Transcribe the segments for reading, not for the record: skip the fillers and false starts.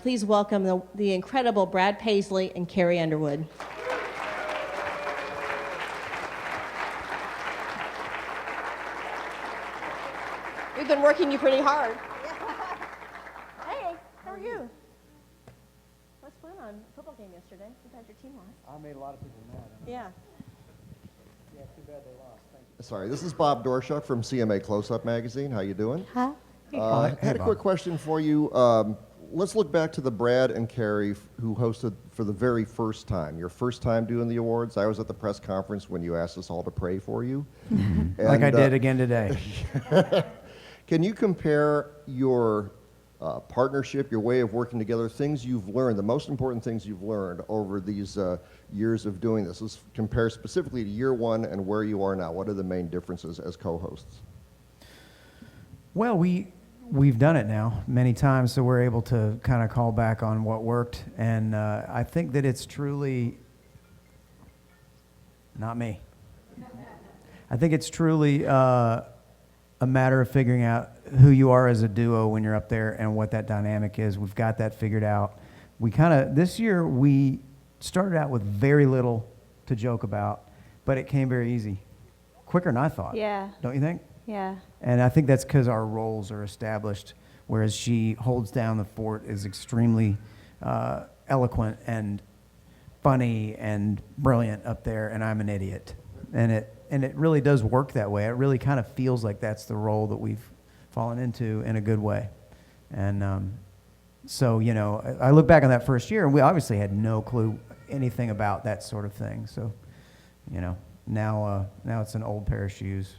please welcome the incredible Brad Paisley and Carrie Underwood. We've been working you pretty hard. Hey, how are you? What's fun on football game yesterday? Too bad your team lost. I made a lot of people mad. Yeah. Yeah, too bad they lost. Thank you. Sorry, this is Bob Dorshuk from CMA Close-Up Magazine. How you doing? Huh? Had a quick question for you. Let's look back to the Brad and Carrie who hosted for the very first time. Your first time doing the awards. I was at the press conference when you asked us all to pray for you. And, like I did again today. Can you compare your partnership, your way of working together, things you've learned, the most important things you've learned over these years of doing this? Let's compare specifically to year one and where you are now. What are the main differences as co-hosts? Well, we've done it now many times, so we're able to kind of call back on what worked. And I think that it's truly not me. I think it's truly a matter of figuring out who you are as a duo when you're up there and what that dynamic is. We've got that figured out. This year we started out with very little to joke about, but it came very easy. Quicker than I thought. Yeah. Don't you think? Yeah. And I think that's because our roles are established, whereas she holds down the fort, is extremely eloquent and funny and brilliant up there, and I'm an idiot. And it really does work that way. It really kind of feels like that's the role that we've fallen into in a good way. And so, you know, I look back on that first year, and we obviously had no clue anything about that sort of thing. So, you know, now it's an old pair of shoes.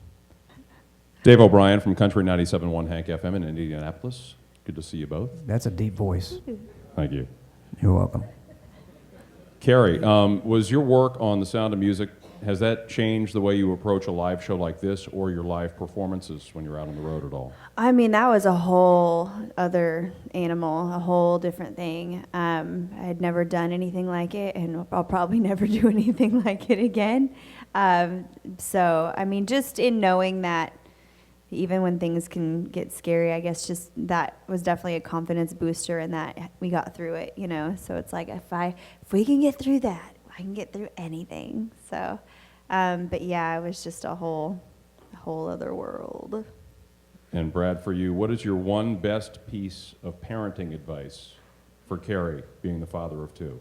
Dave O'Brien from Country 97.1 Hank FM in Indianapolis. Good to see you both. That's a deep voice. Thank you. You're welcome. Carrie, was your work on The Sound of Music, has that changed the way you approach a live show like this or your live performances when you're out on the road at all? I mean, that was a whole other animal, a whole different thing. I had never done anything like it, and I'll probably never do anything like it again. So, I mean, just in knowing that even when things can get scary, I guess just that was definitely a confidence booster, and that we got through it, you know. So it's like if we can get through that, I can get through anything. So, but yeah, it was just a whole other world. And Brad, for you, what is your one best piece of parenting advice for Carrie, being the father of two?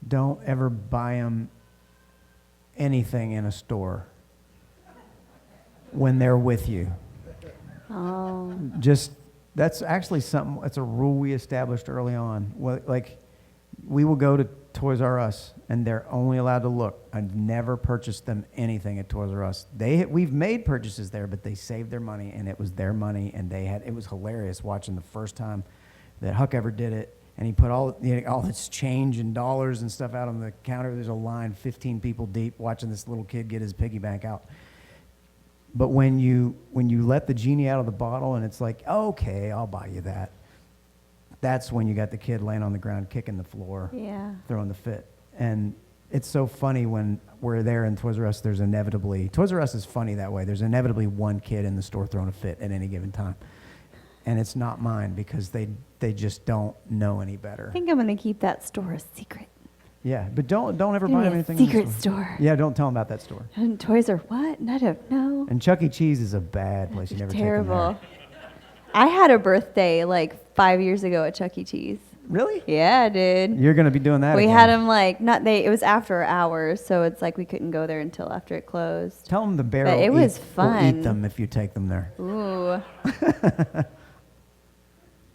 Don't ever buy them anything in a store when they're with you. Oh. That's actually something, that's a rule we established early on. Well, like, we will go to Toys R Us, and they're only allowed to look. I've never purchased them anything at Toys R Us. We've made purchases there, but they saved their money, and it was their money, and it was hilarious watching the first time that Huck ever did it, and he put all this change and dollars and stuff out on the counter. There's a line 15 people deep watching this little kid get his piggy bank out. But when you let the genie out of the bottle and it's like, okay, I'll buy you that, that's when you got the kid laying on the ground kicking the floor, Yeah. throwing the fit. And it's so funny when we're there in Toys R Us, Toys R Us is funny that way. There's inevitably one kid in the store throwing a fit at any given time. And it's not mine because they just don't know any better. I think I'm going to keep that store a secret. Yeah, but don't ever Give buy me a anything secret in the store. Yeah, don't tell them about that store. And Toys R what? I don't know. And Chuck E. Cheese is a bad place. You never Terrible. take them I had a birthday like 5 years ago at Chuck E. Cheese. there. Really? Yeah, dude. You're going to be doing that We again. had them like it was after hours, so it's like we couldn't go there until after it closed. Tell them the bear But will it was will fun. eat them if you take them there. Ooh.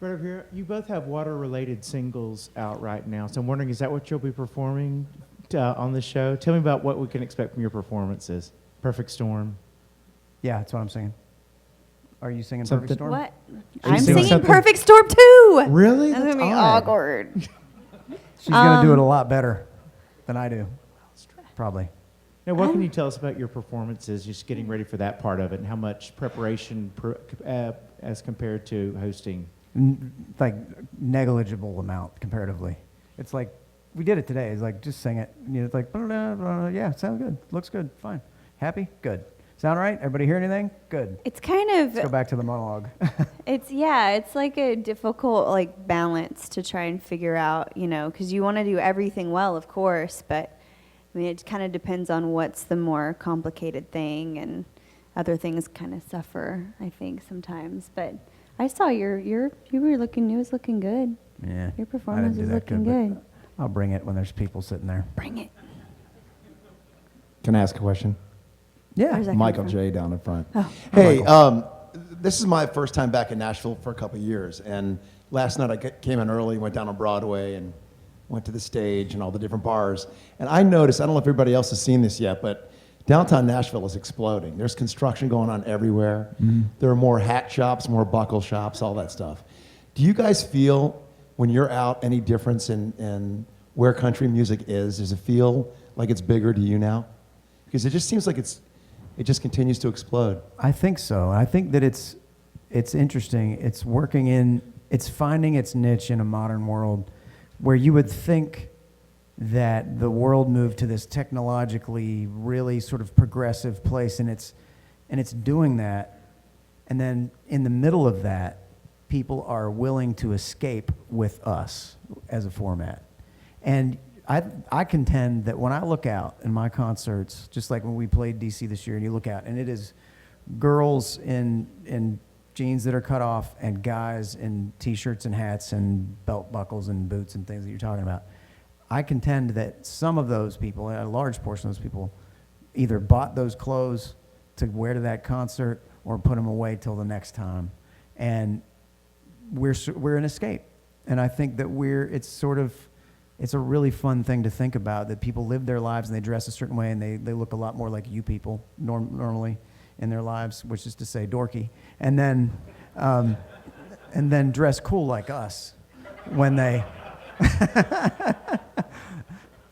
Right over here, you both have water-related singles out right now, so I'm wondering, is that what you'll be performing on the show? Tell me about what we can expect from your performances. Perfect Storm. Yeah, that's what I'm singing. Are you singing Something- Perfect Storm? What? you I'm singing singing something? Perfect Storm too. Really? That's gonna be odd. awkward. She's going to do it a lot better than I do. Probably. Now, what can you tell us about your performances, just getting ready for that part of it, and how much preparation as compared to hosting? Like negligible amount comparatively. It's like, we did it today. It's like, just sing it. You know, it's like, blah, blah, blah. Yeah, sounds good. Looks good. Fine. Happy? Good. Sound right? Everybody hear anything? Good. It's kind Let's go of, back to the monologue. it's like a difficult like balance to try and figure out, because you want to do everything well, of course, but I mean, it kind of depends on what's the more complicated thing, and other things kind of suffer, I think, sometimes. But I saw you was looking good. Yeah. Your performance I didn't do was that looking but good. I'll bring it when there's people sitting there. Bring it. Can I ask a question? Yeah. Where's that Michael come from? J. down in front. Oh. Hey, this is my first time back in Nashville for a couple of years, and last night I came in early, went down on Broadway, and went to the stage and all the different bars. And I noticed, I don't know if everybody else has seen this yet, but downtown Nashville is exploding. There's construction going on everywhere. There are more hat shops, more buckle shops, all that stuff. Do you guys feel, when you're out, any difference in where country music is? Does it feel like it's bigger to you now? Because it just seems like it just continues to explode. I think so. I think that it's interesting. It's finding its niche in a modern world where you would think that the world moved to this technologically really sort of progressive place, and it's doing that. And then in the middle of that, people are willing to escape with us as a format. And I contend that when I look out in my concerts, just like when we played DC this year, and you look out, and it is girls in jeans that are cut off and guys in T-shirts and hats and belt buckles and boots and things that you're talking about. I contend that some of those people, a large portion of those people, either bought those clothes to wear to that concert or put them away till the next time. And we're an escape. And I think that it's a really fun thing to think about, that people live their lives and they dress a certain way, and they look a lot more like you people normally in their lives, which is to say dorky, and then dress cool like us when they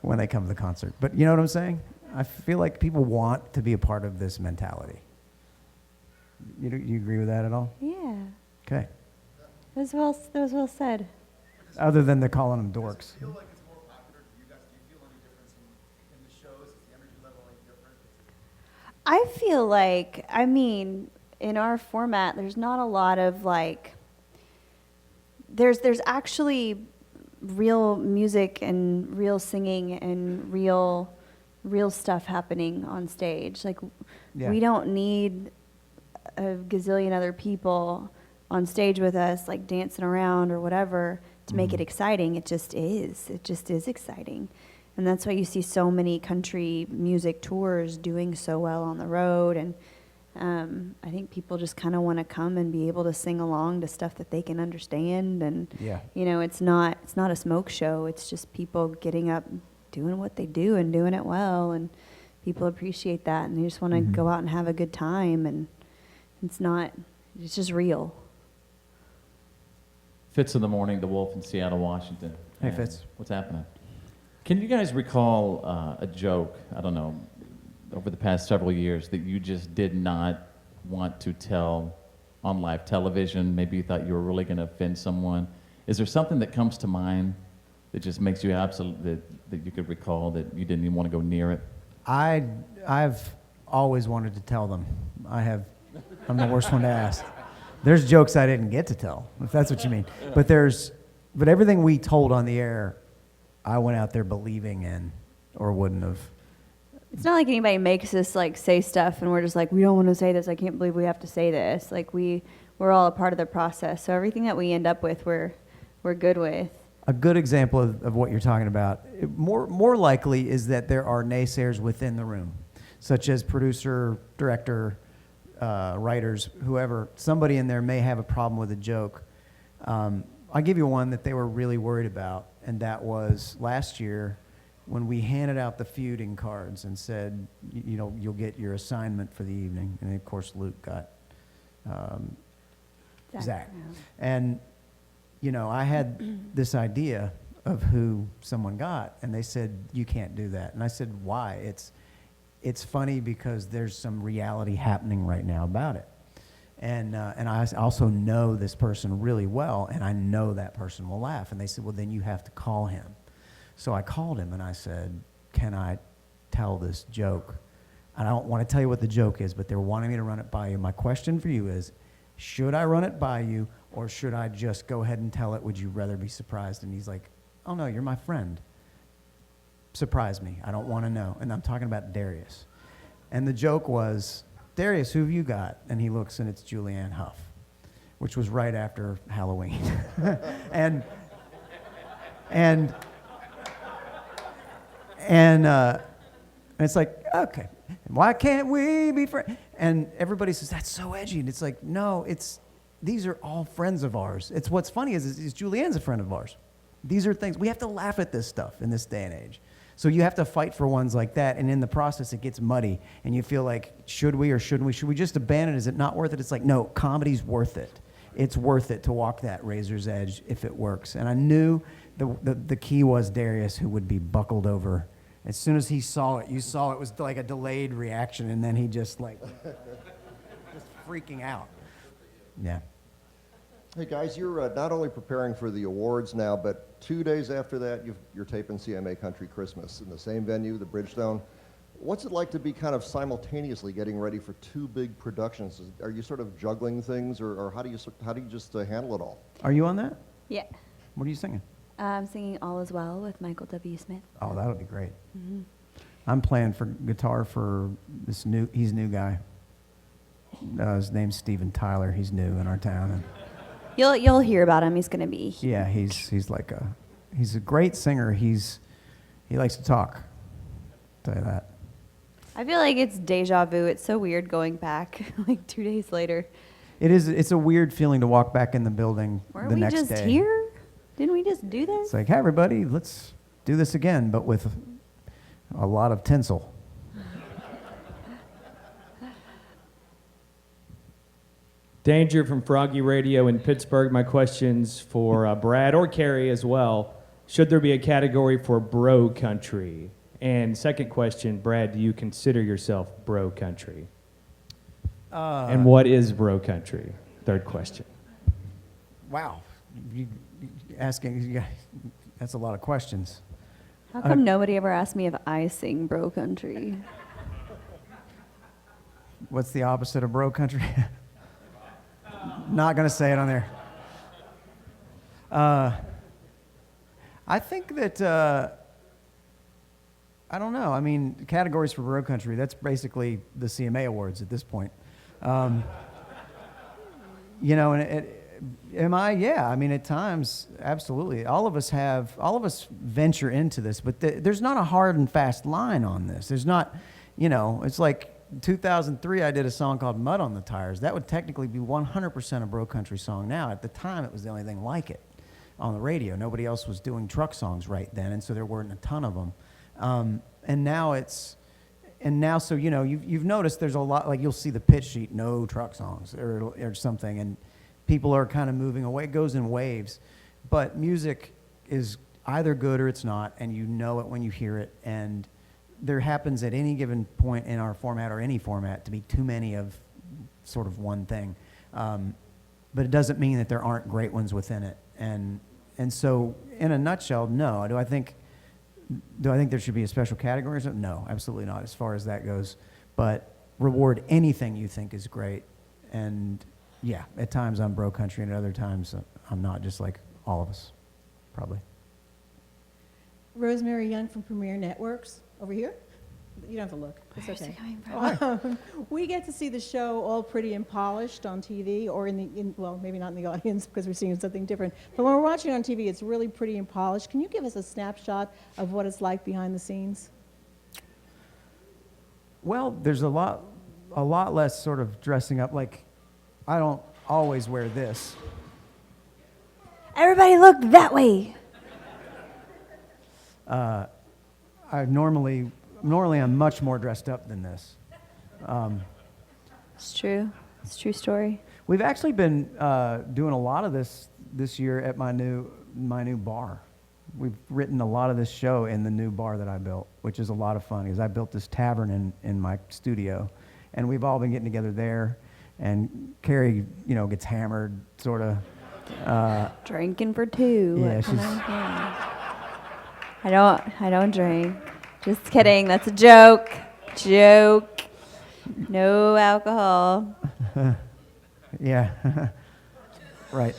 when they come to the concert. But you know what I'm saying? I feel like people want to be a part of this mentality. You agree with that at all? Yeah. Okay. That was well said. Other than they're calling them dorks. I feel like, in our format, there's not a lot of there's actually real music and real singing and real stuff happening on stage. Yeah. We don't need a gazillion other people on stage with us, dancing around or whatever, to make it exciting. It just is exciting. And that's why you see so many country music tours doing so well on the road. And I think people just kind of want to come and be able to sing along to stuff that they can understand. And, Yeah. it's not a smoke show. It's just people getting up, doing what they do and doing it well. And people appreciate that. And they just want to go out and have a good time. And it's just real. Fitz in the Morning, The Wolf in Seattle, Washington. Hey, And Fitz. What's happening? Can you guys recall a joke, I don't know, over the past several years that you just did not want to tell on live television? Maybe you thought you were really going to offend someone. Is there something that comes to mind that just makes you absolute, that you could recall that you didn't even want to go near it? I've always wanted to tell them. I'm the worst one to ask. There's jokes I didn't get to tell, if that's what you mean. But everything we told on the air, I went out there believing in, or wouldn't have. It's not like anybody makes us say stuff and we're just we don't want to say this. I can't believe we have to say this. We're all a part of the process. So everything that we end up with, we're good with. A good example of what you're talking about, more likely, is that there are naysayers within the room, such as producer, director, writers, whoever. Somebody in there may have a problem with a joke. I'll give you one that they were really worried about, and that was last year when we handed out the feuding cards and said, you'll get your assignment for the evening. And of course, Luke got Zach. And, I had this idea of who someone got, and they said, you can't do that. And I said, why? It's funny because there's some reality happening right now about it. And I also know this person really well, and I know that person will laugh. And they said, well, then you have to call him. So I called him, and I said, can I tell this joke? I don't want to tell you what the joke is, but they're wanting me to run it by you. My question for you is, should I run it by you, or should I just go ahead and tell it? Would you rather be surprised? And he's like, oh, no, you're my friend. Surprise me. I don't want to know. And I'm talking about Darius. And the joke was, Darius, who have you got? And he looks, and it's Julianne Hough, which was right after Halloween. and it's like, okay, why can't we be friends? And everybody says, that's so edgy. And it's like, no, these are all friends of ours. It's what's funny is Julianne's a friend of ours. These are things, we have to laugh at this stuff in this day and age. So you have to fight for ones like that, and in the process it gets muddy, and you feel like, should we or shouldn't we? Should we just abandon it? Is it not worth it? It's like, no, comedy's worth it. It's worth it to walk that razor's edge if it works. And I knew the key was Darius, who would be buckled over. As soon as he saw it, you saw it was like a delayed reaction, and then he just just freaking out. Yeah. Hey guys, you're not only preparing for the awards now, but 2 days after that, you're taping CMA Country Christmas in the same venue, the Bridgestone. What's it like to be kind of simultaneously getting ready for two big productions? Are you sort of juggling things, or how do you just handle it all? Are you on that? Yeah. What are you singing? I'm singing All Is Well with Michael W. Smith. Oh, that'll be great. Mm-hmm. I'm playing for guitar for he's a new guy. His name's Steven Tyler. He's new in our town. And You'll hear about him. He's going to be huge. yeah, he's a great singer. He likes to talk. I'll tell you that. I feel like it's deja vu. It's so weird going back like 2 days later. It is. It's a weird feeling to walk back in the building Weren't the we next just day. here? Didn't we just do this? It's like, hey, everybody, let's do this again, but with a lot of tinsel. Danger from Froggy Radio in Pittsburgh. My question's for Brad or Carrie as well. Should there be a category for bro country? And second question, Brad, do you consider yourself bro country? And what is bro country? Third question. Wow. That's a lot of questions. How come nobody ever asked me if I sing bro country? What's the opposite of bro country? Not going to say it on there. I think that, I don't know. I mean, categories for bro country, that's basically the CMA Awards at this point. Am I? Yeah. I mean, at times, absolutely. All of us venture into this, but there's not a hard and fast line on this. There's not, it's like 2003, I did a song called Mud on the Tires. That would technically be 100% a bro country song now. At the time, it was the only thing like it on the radio. Nobody else was doing truck songs right then, and so there weren't a ton of them. So you've noticed there's a lot, like you'll see the pitch sheet, no truck songs or something, and people are kind of moving away. It goes in waves, but music is either good or it's not, and you know it when you hear it. And there happens at any given point in our format or any format to be too many of sort of one thing, but it doesn't mean that there aren't great ones within it. And so, in a nutshell, no. Do I think there should be a special category? No, absolutely not, as far as that goes. But reward anything you think is great. And yeah, at times I'm bro country, and at other times I'm not, just like all of us, probably. Rosemary Young from Premier Networks, over here. You don't have to look. It's Where's okay. it coming from? We get to see the show all pretty and polished on TV, or well, maybe not in the audience because we're seeing something different. But when we're watching on TV, it's really pretty and polished. Can you give us a snapshot of what it's like behind the scenes? Well, there's a lot less sort of dressing up. Like, I don't always wear this. Everybody look that way. Normally I'm much more dressed up than this. It's true. It's a true story. We've actually been doing a lot of this year at my new bar. We've written a lot of this show in the new bar that I built, which is a lot of fun, because I built this tavern in my studio, and we've all been getting together there. And Carrie, gets hammered, sort of. Drinking for two. Yeah, What can I don't drink. Just kidding. That's a joke. Joke. No alcohol. Yeah. Right.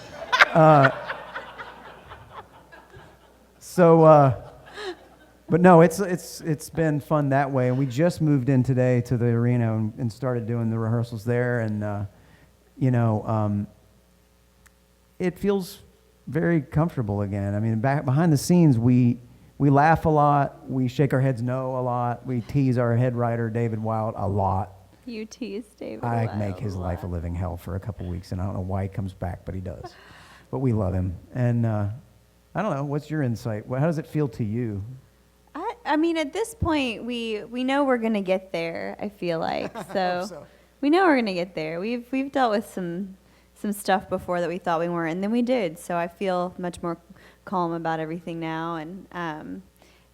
But no, it's been fun that way, and we just moved in today to the arena and started doing the rehearsals there, and it feels very comfortable again. I mean, back behind the scenes, we laugh a lot, we shake our heads no a lot, we tease our head writer David Wild a lot. You tease David. I make his life a living hell for a couple weeks, and I don't know why he comes back, but he does. But we love him, and I don't know. What's your insight? How does it feel to you? I mean, at this point, we know we're gonna get there. I feel like so. We know we're gonna get there. We've dealt with some stuff before that we thought we weren't, and then we did. So I feel much more calm about everything now. And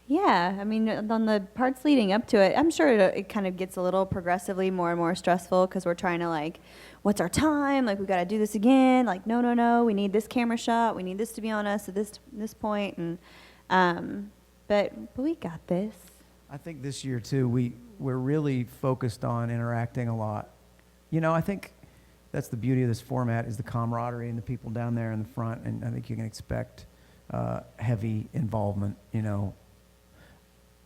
yeah, I mean, on the parts leading up to it, I'm sure it kind of gets a little progressively more and more stressful because we're trying to like, what's our time? Like we got to do this again. Like no, we need this camera shot. We need this to be on us at this point. And but we got this. I think this year too, we're really focused on interacting a lot. I think that's the beauty of this format is the camaraderie and the people down there in the front, and I think you can expect heavy involvement,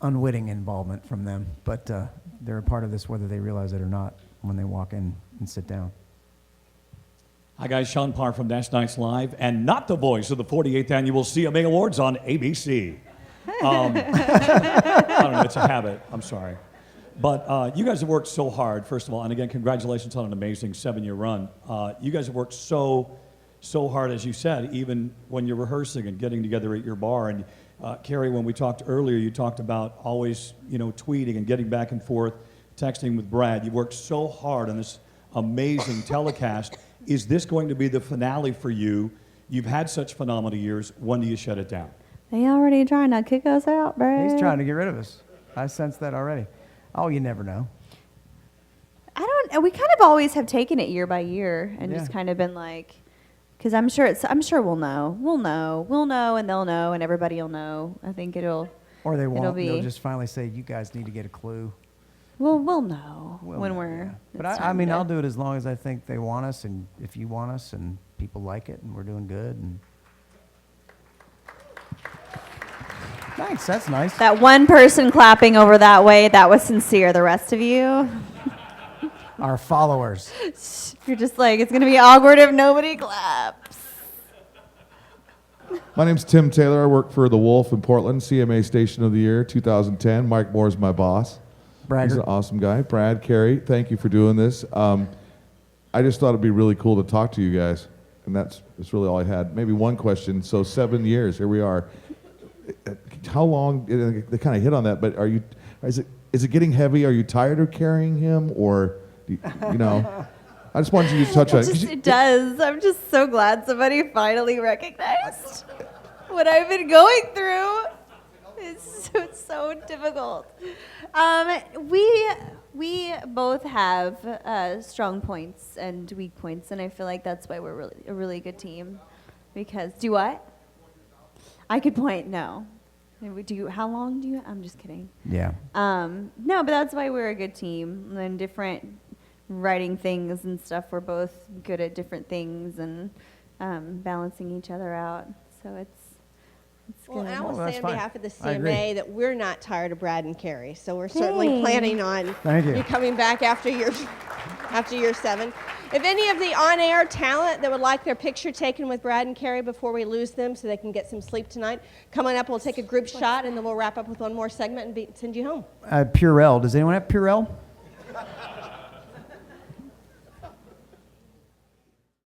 unwitting involvement from them, but they're a part of this whether they realize it or not when they walk in and sit down. Hi guys, Sean Parr from Dash Nights Live, and not the voice of the 48th Annual CMA Awards on ABC. I don't know, it's a habit, I'm sorry. But you guys have worked so hard, first of all, and again, congratulations on an amazing 7-year run. You guys have worked so hard, as you said, even when you're rehearsing and getting together at your bar. And Carrie, when we talked earlier, you talked about always, tweeting and getting back and forth, texting with Brad. You worked so hard on this amazing telecast. Is this going to be the finale for you? You've had such phenomenal years. When do you shut it down? They already trying to kick us out, Brad. He's trying to get rid of us. I sense that already. Oh, you never know. We kind of always have taken it year by year and just kind of been like, because I'm sure we'll know, and they'll know, and everybody will know. I think it'll. Or they won't. Be, they'll just finally say, "You guys need to get a clue." We'll know when we're. Yeah. But I mean, I'll do it as long as I think they want us, and if you want us, and people like it, and we're doing good. And thanks. That's nice. That one person clapping over that way, that was sincere. The rest of you. Our followers. You're just like, it's going to be awkward if nobody claps. My name's Tim Taylor. I work for The Wolf in Portland, CMA Station of the Year, 2010. Mike Moore's my boss. Bragger. He's an awesome guy. Brad, Carrie, thank you for doing this. I just thought it'd be really cool to talk to you guys, and that's really all I had. Maybe one question. So 7 years, here we are. How long? They kind of hit on that, but is it getting heavy? Are you tired of carrying him, or I just wanted you to touch on it. It does. I'm just so glad somebody finally recognized what I've been going through. It's so difficult. We both have strong points and weak points, and I feel like that's why we're a really good team. Because do what? I could point. No. How long do you? I'm just kidding. Yeah. No, but that's why we're a good team. And different writing things and stuff, we're both good at different things and balancing each other out. So it's Well, good. and I will that's say on fine. behalf of the I agree. CMA that we're not tired of Brad and Carrie, so we're certainly planning on Thank you. coming back after year 7. If any of the on-air talent that would like their picture taken with Brad and Carrie before we lose them so they can get some sleep tonight, come on up, we'll take a group shot, and then we'll wrap up with one more segment and send you home. Purell. Does anyone have Purell?